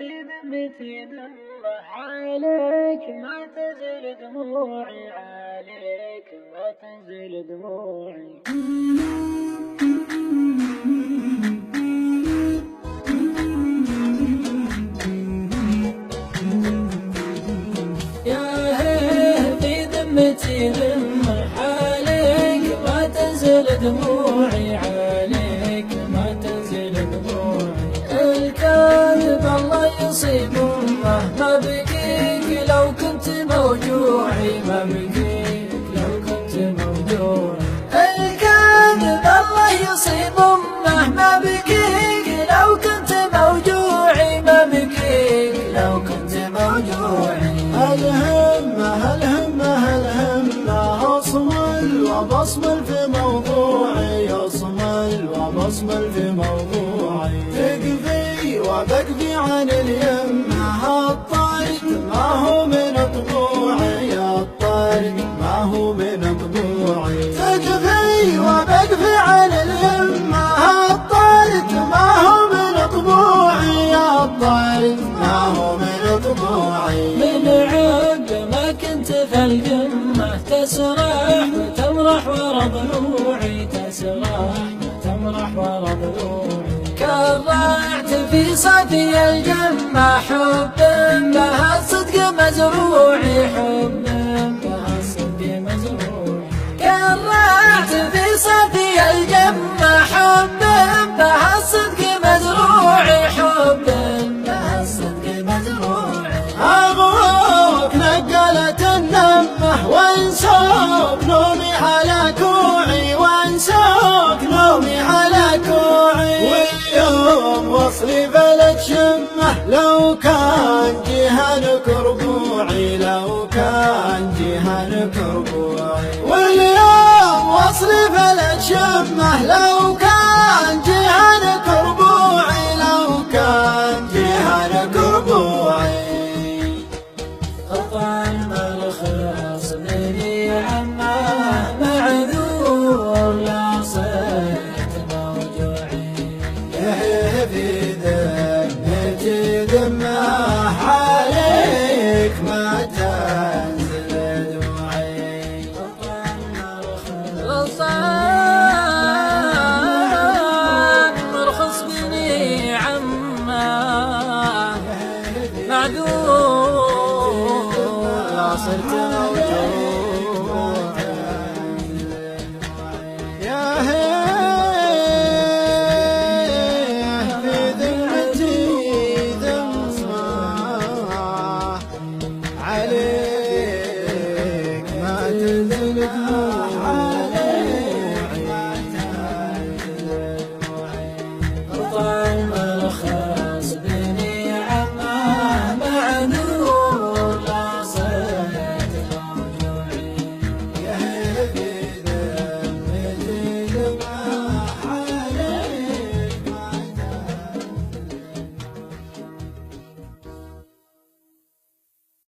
في ذمتي دمه عليك ما تزل دموعي، عليك ما تزل دموعي. يا هيه في ذمتي دمه عليك ما تزل دموعي، عليك ما تزل دموعي. الكاذب الله يصيب امه ما بقيك لو كنت موجوعي، ما بقيك لو كنت موجوعي. الكاذب الله يصيب امه ما بقيك لو كنت موجوعي، ما بقيك لو كنت موجوعي. الهمة أصمل وبصمل في موضوعي، أصمل وبصمل في موضوعي. تقفي وبقفي عن اليمة، الطريق ما هو من طبوعي، الطريق ما هو من طبوعي. تقفي وبقفي عن اليمة، الطريق ما هو من طبوعي، الطريق ما هو من طبوعي. من عقب ما كنت في القمة تسرح وتمرح ورا ضلوعي، تسرح وتمرح ورا ضلوعي. كرعت في صفي الجمة حب بها الصدق مزروعي، حب بها الصدق مزروعي. كرعت في صفي الجمة حب بها الصدق مزروعي، حب بها الصدق مزروعي. أبوك نقلت النمة وانسوك نومي على كوعي، وانسوك نومي على كوعي. واليوم وصلي بلد شمه لو كان جهنك ربوعي، لو كان جهنك ربوعي. واليوم وصلي بلد شمه لو كان جهنك ربوعي، لو كان جهنك ربوعي. قطع المرخص مني عماه معذور لا صرت موجوعي. في ذمتي دمه عليك ما تنزل دموعي. قطع المرخص مرخص مني عماه معذور